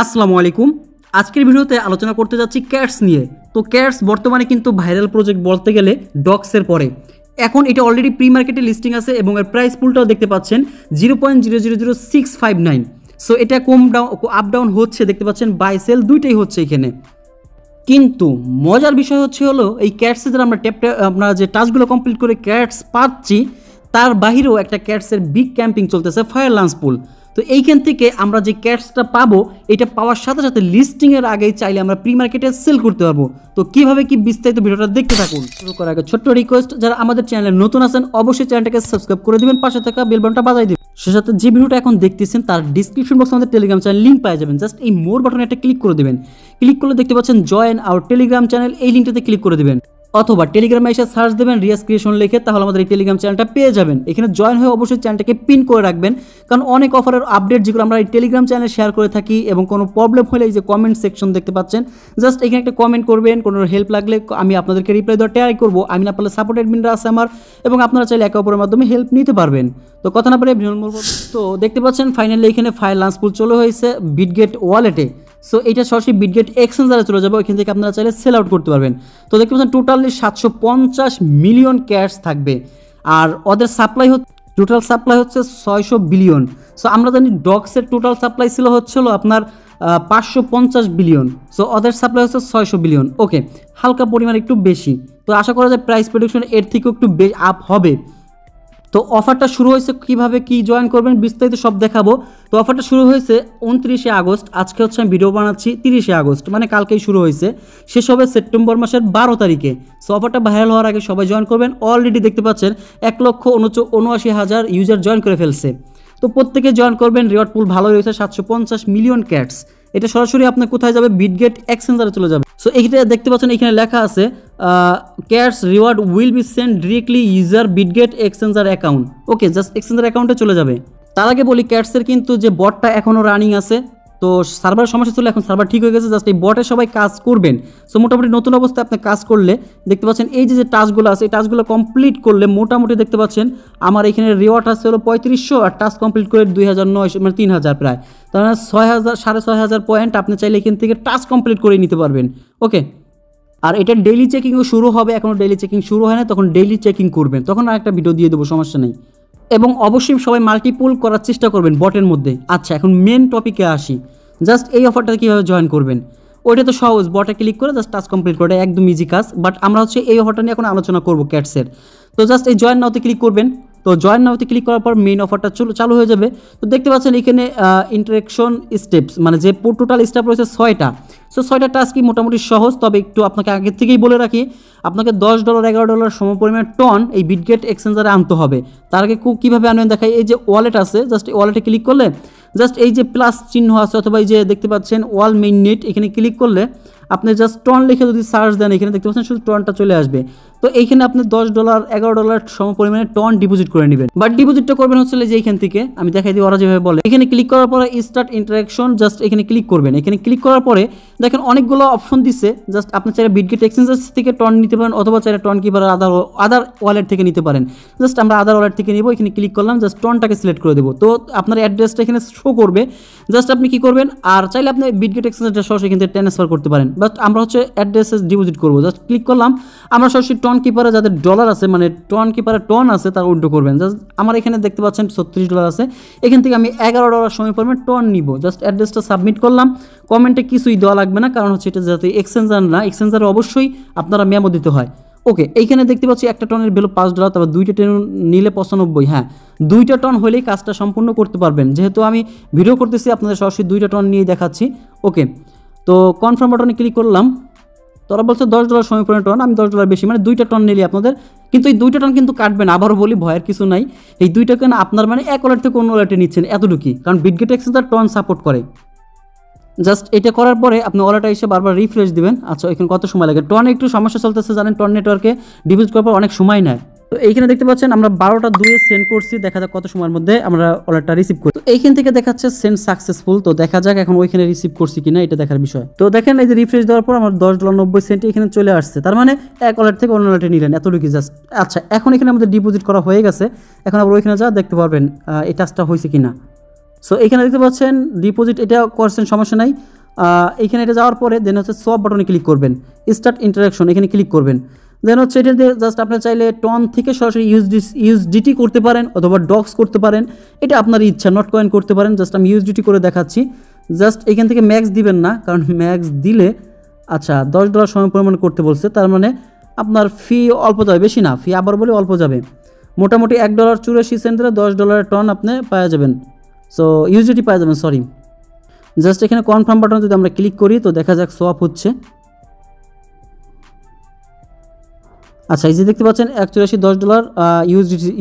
আসসালামু আলাইকুম। আজকের ভিডিওতে আলোচনা করতে যাচ্ছি ক্যাটস নিয়ে। তো ক্যাটস বর্তমানে কিন্তু ভাইরাল প্রজেক্ট বলতে গেলে ডগসের পরে। এখন এটা অলরেডি প্রি মার্কেটে লিস্টিং আছে এবং এর প্রাইস পুলটাও দেখতে পাচ্ছেন 0.000659। সো এটা কম ডাউন আপ ডাউন হচ্ছে, দেখতে পাচ্ছেন বাই সেল দুইটাই হচ্ছে এখানে। কিন্তু মজার বিষয় হলো এই ক্যাটসে যারা আমরা যে টাস্কগুলো কমপ্লিট করে ক্যাটস পাচ্ছি, তার বাহিরেও একটা ক্যাটসের বিগ ক্যাম্পিং চলতেছে ফায়ার লাঞ্চ পুল। তো এইখান থেকে আমরা যে ক্যাটসটা পাবো, এটা পাওয়ার সাথে সাথে লিস্টিংয়ের আগেই চাইলে আমরা প্রি মার্কেটে সেল করতে পারবো। তো কীভাবে কি বিস্তারিত ভিডিওটা দেখতে থাকুন। শুরু করার আগে ছোট্ট রিকোয়েস্ট, যারা আমাদের চ্যানেলে নতুন আছেন অবশ্যই চ্যানেলটাকে সাবস্ক্রাইব করে দিবেন, পাশে থাকা বেল বাটনটা বাজাই দিবেন। সে সাথে যে ভিডিওটা এখন দেখতেছেন তার ডিসক্রিপশন বক্সে আমাদের টেলিগ্রাম চ্যানেল লিঙ্ক পেয়ে যাবেন। জাস্ট এই মোর বাটনে একটা ক্লিক করে দেবেন। ক্লিক করলে দেখতে পাচ্ছেন জয়েন আওয়ার টেলিগ্রাম চ্যানেল, এই লিঙ্কটাতে ক্লিক করে দেবেন। অথবা টেলিগ্রামে এসে সার্চ দেবেন রিয়াজ ক্রিয়েশন লিখে, তাহলে আমাদের এই টেলিগ্রাম চ্যানেলটা পেয়ে যাবেন। এখানে জয়েন হয়ে অবশ্যই চ্যানেলটাকে পিন করে রাখবেন, কারণ অনেক অফারের আপডেট যেগুলো আমরা এই টেলিগ্রাম চ্যানেলে শেয়ার করে থাকি। এবং কোনো প্রবলেম হলে এই যে কমেন্ট সেকশন দেখতে পাচ্ছেন, জাস্ট এখানে একটা কমেন্ট করবেন। কোনো হেল্প লাগলে আমি আপনাদেরকে রিপ্লাই দেওয়ার ট্রাই করবো। আমি না পারলে সাপোর্ট অ্যাডমিনরা আছে আমার, এবং আপনারা চাইলে একে অপরের মাধ্যমে হেল্প নিতে পারবেন। তো কথা না বলে তো দেখতে পাচ্ছেন ফাইনালি এখানে ফায়ার লাঞ্চ পুল চলে হয়েছে বিটগেট ওয়ালেটে। সো এটা সরাসরি বিটগেট এক্সচেঞ্জারে চলে যাবে, ওইখান থেকে আপনারা চাইলে সেল আউট করতে পারবেন। তো দেখতে পাচ্ছেন টোটালি 750 মিলিয়ন ক্যাটস থাকবে, আর ওদের সাপ্লাই টোটাল সাপ্লাই হচ্ছে 600 বিলিয়ন। সো আমরা জানি ডগসের টোটাল সাপ্লাই ছিল আপনার 550 বিলিয়ন। সো ওদের সাপ্লাই হচ্ছে 600 বিলিয়ন। ওকে, হালকা পরিমাণ একটু বেশি। তো আশা করা যায় প্রাইস প্রেডিকশন এর থেকেও একটু আপ হবে। তো অফারটা শুরু হয়েছে, কীভাবে কি জয়েন করবেন বিস্তারিত সব দেখাবো। তো অফারটা শুরু হয়েছে 29শে আগস্ট, আজকে হচ্ছে আমি ভিডিও বানাচ্ছি 30শে আগস্ট, মানে কালকেই শুরু হয়েছে, শেষ হবে সেপ্টেম্বর মাসের 12 তারিখে। সো অফারটা ভাইরাল হওয়ার আগে সবাই জয়েন করবেন। অলরেডি দেখতে পাচ্ছেন 1,79,000 ইউজার জয়েন করে ফেলছে। তো প্রত্যেকে জয়েন করবেন, রিওয়ার্ড পুল ভালো রয়েছে 750 মিলিয়ন ক্যাটস। এটা সরাসরি আপনার কোথায় যাবে, বিটগেট এক্সচেঞ্জারে চলে যাবে। সো এইটা দেখতে পাচ্ছেন এখানে লেখা আছে Cats reward will be send directly user Bitget exchanger account. Okay, just exchanger অ্যাকাউন্টে চলে যাবে। তার আগে বলি ক্যাটসের কিন্তু যে বটটা এখনও রানিং আছে, তো সার্ভার সমস্যা ছিল, এখন সার্ভার ঠিক হয়ে গেছে। জাস্ট এই বটে সবাই কাজ করবেন। সো মোটামুটি নতুন অবস্থায় আপনি কাজ করলে দেখতে পাচ্ছেন এই যে টাস্কগুলো আছে, এই টাস্কগুলো কমপ্লিট করলে মোটামুটি দেখতে পাচ্ছেন আমার এখানে রিওয়ার্ড আছে হলো 3500, আর টাস্ক কমপ্লিট করে 2900, মানে 3000 প্রায়। তার মানে 6000 6500 পয়েন্ট আপনি চাইলে এখান থেকে টাস্ক কমপ্লিট করে নিতে পারবেন। ওকে, আর এটা ডেইলি চেকিংও শুরু হবে, এখনও ডেইলি চেকিং শুরু হয় না, তখন ডেইলি চেকিং করবেন, তখন আর একটা ভিডিও দিয়ে দেবো, সমস্যা নেই। এবং অবশ্যই সবাই মাল্টিপুল করার চেষ্টা করবেন বটের মধ্যে। আচ্ছা, এখন মেন টপিকে আসি। জাস্ট এই অফারটা কীভাবে জয়েন করবেন, ওইটা তো সহজ, বটে ক্লিক করে জাস্ট টাস্ক কমপ্লিট করে, একদম ইজি কাজ। বাট আমরা এই অফারটা নিয়ে এখন আলোচনা করবো ক্যাটসের। তো জাস্ট এই জয়েন নাওতে ক্লিক করবেন। তো জয়েন নাওতে ক্লিক করার পর মেইন অফারটা চালু হয়ে যাবে। তো দেখতে পাচ্ছেন এখানে ইন্টারেকশন স্টেপস, মানে যে টোটাল স্টেপ রয়েছে 6টা। সো 6টা টাস্কই মোটামুটি সহজ, তবে একটু আপনাকে আগে থেকেই বলে রাখি, আপনাকে $10 $11 সমপরিমাণ টন এই বিটগেট এক্সচেঞ্জারে আনতে হবে। তার আগে কীভাবে আনবেন দেখাই। এই যে ওয়ালেট আছে, জাস্ট এই ওয়ালেটে ক্লিক করলে জাস্ট এই যে প্লাস চিহ্ন আছে, অথবা এই যে দেখতে পাচ্ছেন ওয়াল মেইন নেট, এখানে ক্লিক করলে আপনি জাস্ট টন লিখে যদি সার্চ দেন, এখানে দেখতে পাচ্ছেন শুধু টনটা চলে আসবে। তো এইখানে আপনি $10 $11 সমপরিমাণে টন ডিপোজিট করে নেবেন। বাট ডিপোজিটটা করবেন হচ্ছে যে এইখান থেকে আমি দেখাই দিই, ওরা যেভাবে বলে। এখানে ক্লিক করার পরে স্টার্ট ইন্টারাকশন, জাস্ট এখানে ক্লিক করবেন। এখানে ক্লিক করার পরে দেখেন অনেকগুলো অপশন দিচ্ছে। জাস্ট আপনি চাইলে বিটগেট এক্সচেঞ্জার থেকে টন নিতে পারেন, অথবা চাইলে টন কিপার আদার ওয়ালেট থেকে নিতে পারেন। জাস্ট আমরা আদার ওয়ালেট থেকে নিব, এখানে ক্লিক করলাম, জাস্ট টনটাকে সিলেক্ট করে দেবো। তো আপনার অ্যাড্রেসটা এখানে শো করবে। জাস্ট আপনি কি করবেন, আর চাইলে আপনি বিটগেট এক্সচেঞ্জারটা সরাসরি এখান থেকে ট্রান্সফার করতে পারেন। বাট আমরা অ্যাড্রেসে ডিপোজিট করবো। জাস্ট ক্লিক করলাম, আমরা সরাসরি টন কিপারে যাদের ডলার আছে, মানে টন কিপারে টন আছে, তার উল্টো করবেন। জাস্ট আমার এখানে দেখতে পাচ্ছেন $36 আছে, এখান থেকে আমি $11 সময় পরিমাণ টন নিব। জাস্ট অ্যাড্রেসটা সাবমিট করলাম। কমেন্টে কিছুই দেওয়া লাগবে না, কারণ এটা যাতে এক্সচেঞ্জার না, এক্সচেঞ্জারে অবশ্যই আপনারা মেমো দিতে হয়। ওকে, এইখানে দেখতে পাচ্ছি একটা টনের ভ্যালু $5, তারপর 2টা টন নিলে 95। হ্যাঁ, 2টা টন হলেই কাজটা সম্পূর্ণ করতে পারবেন। যেহেতু আমি ভিডিও করতেছি, আপনাদের সরাসরি 2টা টন নিয়ে দেখাচ্ছি। ওকে, তো কনফার্ম বাটনে ক্লিক করলাম। তোরা বলছে $10 সময় পরিমাণ টন, আমি $10 বেশি, মানে 2টা টন নিলে আপনাদের। কিন্তু এই 2টা টন কিন্তু কাটবেন, আবারও বলি ভয়ের কিছু নাই। এই 2টা কেন আপনার মানে এক ওয়ালেট থেকে অন্য ওয়ালেটে নিচ্ছেন, এতটুকুই, কারণ বিটগেট এক্সচেঞ্জার টন সাপোর্ট করে। জাস্ট এটা করার পরে আপনি ওয়ালেটে এসে বারবার রিফ্রেশ দিবেন। আচ্ছা, এখানে কত সময় লাগে, টন একটু সমস্যা চলতেছে জানেন, টন নেটওয়ার্কে ডিপোজিট করার পর অনেক সময় নেয়। তো এইখানে দেখতে পাচ্ছেন আমরা 12টা 2 সেন্ড করছি, দেখা যাক কত সময়ের মধ্যে আমরা ওয়ালেটটা রিসিভ করি। তো এইখান থেকে দেখাচ্ছে সেন্ড সাকসেসফুল। তো দেখা যাক এখন ওইখানে রিসিভ করছি কিনা, এটা দেখার বিষয়। তো দেখেন এই যে রিফ্রেশ দেওয়ার পর আমার $10.90 এখানে চলে আসছে। তার মানে এক ওয়ালেট থেকে অন্য ওয়ালেটে নিলেন, এতটুকু জাস্ট। আচ্ছা, এখন এখানে আমাদের ডিপোজিট করা হয়ে গেছে। এখন আবার ওইখানে যা দেখতে পারবেন এই টাস্কটা হয়েছে কিনা। সো এখানে দেখতে পাচ্ছেন ডিপোজিট এটা করছেন, সমস্যা নাই। এখানে এটা যাওয়ার পরে দেন হচ্ছে সোয়াপ বাটনে ক্লিক করবেন, স্টার্ট ইন্টারাকশন এখানে ক্লিক করবেন। দেন হচ্ছে এটা দিয়ে জাস্ট আপনার চাইলে টন থেকে সরাসরি ইউএসডিটি করতে পারেন অথবা ডক্স করতে পারেন, এটা আপনার ইচ্ছা। নট কয়েন করতে পারেন, জাস্ট আমি ইউএসডিটি করে দেখাচ্ছি। জাস্ট এখান থেকে ম্যাক্স দিবেন না, কারণ ম্যাক্স দিলে আচ্ছা $10 সময় পরিমাণ করতে বলছে, তার মানে আপনার ফি অল্প যাবে, বেশি না, ফি আবার বলে অল্প যাবে। মোটামুটি $1.84 দিলে $10 টন আপনি পাওয়া যাবেন। সো ইউএসডিটি পাওয়া যাবেন, সরি। জাস্ট এখানে কনফার্ম বাটন যদি আমরা ক্লিক করি তো দেখা যাক সোয়াপ হচ্ছে। আচ্ছা এই যে দেখতে পাচ্ছেন $1.84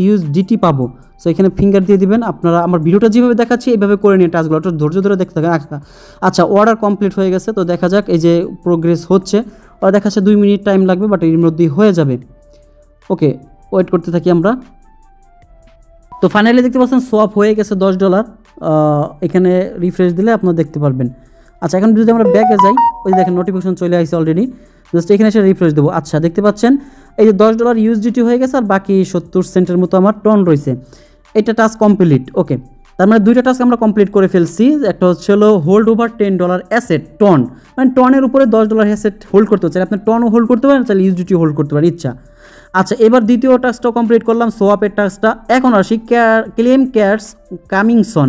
ইউএসডিটি পাবো। সো এখানে ফিঙ্গার দিয়ে দিবেন। আপনারা আমার ভিডিওটা যেভাবে দেখাচ্ছি এইভাবে করে নিয়ে টাস্কগুলো একটু ধৈর্য ধরে দেখতে থাকেন। আচ্ছা অর্ডার কমপ্লিট হয়ে গেছে, তো দেখা যাক এই যে প্রোগ্রেস হচ্ছে। ওরা দেখাচ্ছে 2 মিনিট টাইম লাগবে, বাট এর মধ্যেই হয়ে যাবে। ওকে ওয়েট করতে থাকি আমরা। তো ফাইনালি দেখতে পাচ্ছেন সোয়াপ হয়ে গেছে $10। এখানে রিফ্রেশ দিলে আপনারা দেখতে পারবেন। আচ্ছা এখন যদি আমরা ব্যাকে যাই, ওই দেখেন নোটিফিকেশন চলে আসছে অলরেডি, জাস্ট এখানে এসে রিফ্রেশ দেবো। আচ্ছা দেখতে পাচ্ছেন এই যে $10 ইউএসডিটি হয়ে গেছে, আর বাকি 70 সেন্টের মতো আমার টন রয়েছে। এটা টাস্ক কমপ্লিট। ওকে তার মানে দুইটা টাস্ক আমরা কমপ্লিট করে ফেলছি। একটা হচ্ছে হলো হোল্ড ওভার $10 অ্যাসেট টন, মানে টনের উপরে $10 অ্যাসেট হোল্ড করতে হচ্ছে। আপনি টনও হোল্ড করতে পারেন, তাহলে ইউএসডিটি হোল্ড করতে পারেন, ইচ্ছা। আচ্ছা এবার দ্বিতীয় টাস্কটাও কমপ্লিট করলাম, সোয়াপের টাস্কটা। এখন আসি claim cats coming soon,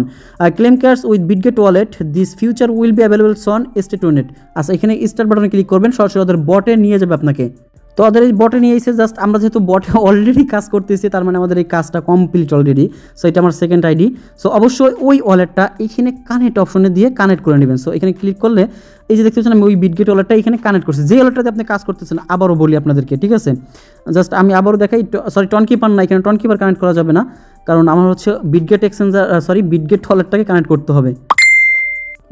claim cats with Bitget wallet, this feature will be available soon stay tuned. আচ্ছা এখানে স্টার্ট বাটনে ক্লিক করবেন, সরাসরি ওদের বটে নিয়ে যাবে আপনাকে। তো ওদের এই বটে নিয়ে এসে জাস্ট আমরা যেহেতু বটে অলরেডি কাজ করতেছি, তার মানে আমাদের এই কাজটা কমপ্লিট অলরেডি। সো এটা আমার সেকেন্ড আইডি। সো অবশ্যই ওই ওয়ালেটটা এখানে কানেক্ট অপশনে দিয়ে কানেক্ট করে নেবেন। সো এখানে ক্লিক করলে এই যে দেখতে পাচ্ছেন আমি ওই বিটগেট ওয়ালেটটা এখানে কানেক্ট করছি, যে ওয়ালেটটাতে আপনি কাজ করতেছেন। আবারও বলি আপনাদেরকে, ঠিক আছে, জাস্ট আমি আবারও দেখাই। সরি টন কিপার না, এখানে টন কিপার কানেক্ট করা যাবে না, কারণ আমার হচ্ছে বিটগেট এক্সচেঞ্জার বিটগেট ওয়ালেটটাকে কানেক্ট করতে হবে।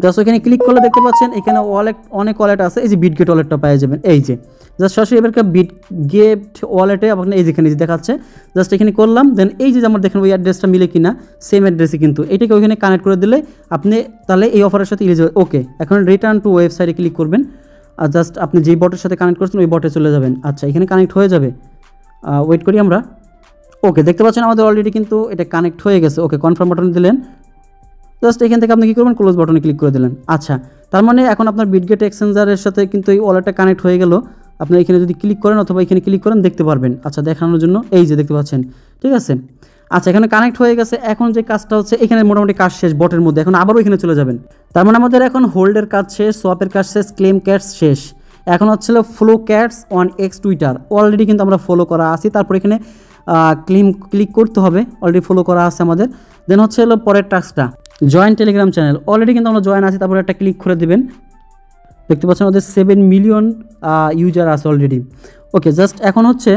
জাস্ট এখানে ক্লিক করলে দেখতে পাচ্ছেন এখানে ওয়ালেট, অনেক ওয়ালেট আছে, এই যে বিটগেট ওয়ালেটটা পেয়ে যাবেন। এই যে জাস্ট সরাসরি এবারকে বিটগেট ওয়ালেটে আপনার এই যেখানে দেখাচ্ছে, জাস্ট এখানে করলাম। দেন এই যে আমার দেখেন ওই অ্যাড্রেসটা মিলে কিনা, সেম অ্যাড্রেসে কিন্তু, এটাকে ওইখানে কানেক্ট করে দিলে আপনি তাহলে এই অফারের সাথে এলিজিবল। ওকে এখন রিটার্ন টু ওয়েবসাইটে ক্লিক করবেন, আর জাস্ট আপনি যেই বটের সাথে কানেক্ট করছেন ওই বটে চলে যাবেন। আচ্ছা এখানে কানেক্ট হয়ে যাবে, ওয়েট করি আমরা। ওকে দেখতে পাচ্ছেন আমাদের অলরেডি কিন্তু এটা কানেক্ট হয়ে গেছে। ওকে কনফার্ম বাটন দিলেন, জাস্ট এখান থেকে আপনি কী করবেন, ক্লোজ বাটনে ক্লিক করে দিলেন। আচ্ছা তার মানে এখন আপনার বিটগেট এক্সচেঞ্জারের সাথে কিন্তু এই ওয়ালেটটা কানেক্ট হয়ে গেল। আপনি এখানে যদি ক্লিক করেন অথবা এখানে ক্লিক করেন দেখতে পারবেন। আচ্ছা দেখানোর জন্য এই যে দেখতে পাচ্ছেন, ঠিক আছে। আচ্ছা এখানে কানেক্ট হয়ে গেছে। এখন যে কাজটা হচ্ছে এখানে মোটামুটি কাজ শেষ বটের মধ্যে, এখন আবারও এখানে চলে যাবেন। তার মানে আমাদের এখন হোল্ডের কাজ শেষ, সোয়াপের কাজ শেষ, ক্লেম ক্যাটস শেষ। এখন হচ্ছে follow Cats on X Twitter, already কিন্তু আমরা ফলো করা আছি। তারপর এখানে ক্লিক করতে হবে, অলরেডি ফলো করা আছে আমাদের। দেন হচ্ছে হলো পরের টাস্কটা জয়েন টেলিগ্রাম চ্যানেল, অলরেডি কিন্তু আমরা জয়েন আছি। তারপরে একটা ক্লিক করে দেবেন, দেখতে পাচ্ছেন আমাদের 7 মিলিয়ন ইউজার আছে অলরেডি। ওকে জাস্ট এখন হচ্ছে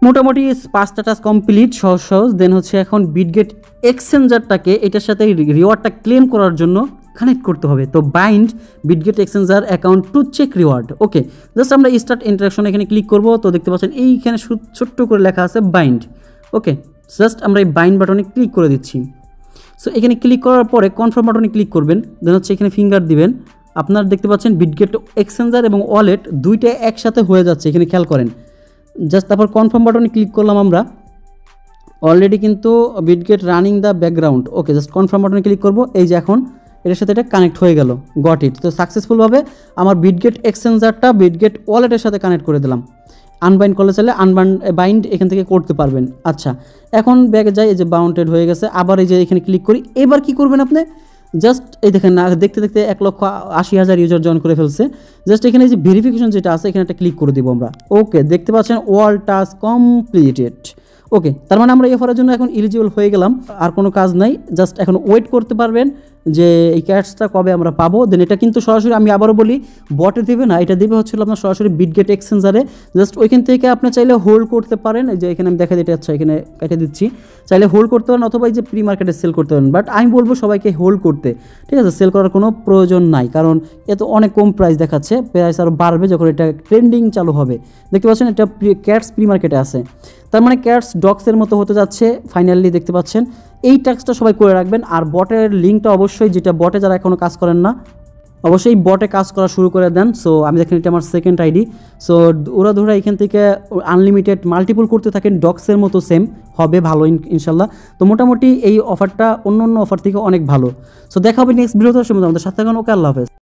মোটামুটি 5টা টাস্ক কমপ্লিট সহজ সহজ। দেন হচ্ছে এখন বিটগেট এক্সচেঞ্জারটাকে এটার সাথে রিওয়ার্ডটা ক্লেম করার জন্য কানেক্ট করতে হবে। তো bind Bitget exchanger account to check reward. Okay just আমরা স্টার্ট ইন্টারাকশন এখানে ক্লিক করব। তো দেখতে পাচ্ছেন এইখানে ছোট্ট করে লেখা আছে বাইন্ড। ওকে জাস্ট আমরা এই বাইন্ড বাটনে ক্লিক করে দিচ্ছি। সো এখানে ক্লিক করার পরে কনফার্ম বাটনে ক্লিক করবেন। দেন হচ্ছে এখানে ফিঙ্গার দিবেন। আপনারা দেখতে পাচ্ছেন বিটগেট এক্সচেঞ্জার এবং ওয়ালেট দুইটা একসাথে হয়ে যাচ্ছে, এখানে খেয়াল করেন। জাস্ট তারপর কনফার্ম বাটনে ক্লিক করলাম আমরা, অলরেডি কিন্তু Bitget running the background. Okay just confirm বাটনে ক্লিক করব। এই যে এখন এটার সাথে এটা কানেক্ট হয়ে গেল, গট ইট। তো সাকসেসফুলভাবে আমার বিটগেট এক্সচেঞ্জারটা বিটগেট ওয়ালেটের সাথে কানেক্ট করে দিলাম। আনবাইন্ড করলে চাইলে বাইন্ড এখান থেকে করতে পারবেন। আচ্ছা এখন ব্যাগে যাই, এই যে বাউন্ডেড হয়ে গেছে। আবার এই যে এখানে ক্লিক করি। এবার কি করবেন আপনি, জাস্ট এই দেখেন না, দেখতে দেখতে 1,80,000 ইউজার জয়েন করে ফেলছে। জাস্ট এখানে যে ভেরিফিকেশন যেটা আছে এখানে একটা ক্লিক করে দিব আমরা। ওকে দেখতে পাচ্ছেন অল টাস্ক কমপ্লিটেড। ওকে তার মানে আমরা এই অফারের জন্য এখন এলিজিবল হয়ে গেলাম, আর কোনো কাজ নাই। জাস্ট এখন ওয়েট করতে পারবেন যে এই ক্যাটসটা কবে আমরা পাবো। দেন এটা কিন্তু সরাসরি আমি আবারও বলি বটে দেবে না, এটা দেবে হচ্ছিল আপনার সরাসরি বিটগেট এক্সচেঞ্জারে। জাস্ট ওইখান থেকে আপনি চাইলে হোল্ড করতে পারেন, এই যে এখানে আমি দেখা দিতে আচ্ছা এখানে কেটে দিচ্ছি, চাইলে হোল্ড করতে পারেন অথবা এই যে প্রি মার্কেটে সেল করতে পারেন। বাট আমি বলবো সবাইকে হোল্ড করতে, ঠিক আছে, সেল করার কোনো প্রয়োজন নাই, কারণ এত অনেক কম প্রাইস দেখাচ্ছে। প্রাইস আরও বাড়বে যখন এটা ট্রেন্ডিং চালু হবে। দেখতে পাচ্ছেন এটা ক্যাটস প্রি মার্কেটে আছে, তার মানে ক্যাটস ডক্সের মতো হতে যাচ্ছে ফাইনালি। দেখতে পাচ্ছেন এই ট্যাক্সটা সবাই করে রাখবেন। আর বটের লিঙ্কটা অবশ্যই, যেটা বটে যারা এখনও কাজ করেন না অবশ্যই বটে কাজ করা শুরু করে দেন। সো আমি দেখেন এটা আমার সেকেন্ড আইডি। সো ওরা ধরা এখান থেকে আনলিমিটেড মাল্টিপল করতে থাকেন, ডক্সের মতো সেম হবে, ভালো ইনশাল্লাহ। তো মোটামুটি এই অফারটা অন্য অফার থেকে অনেক ভালো। সো দেখা হবে নেক্সট ভিডিওতে, আমাদের সাথে থাকুন। ওকে, আল্লাহ হাফেজ।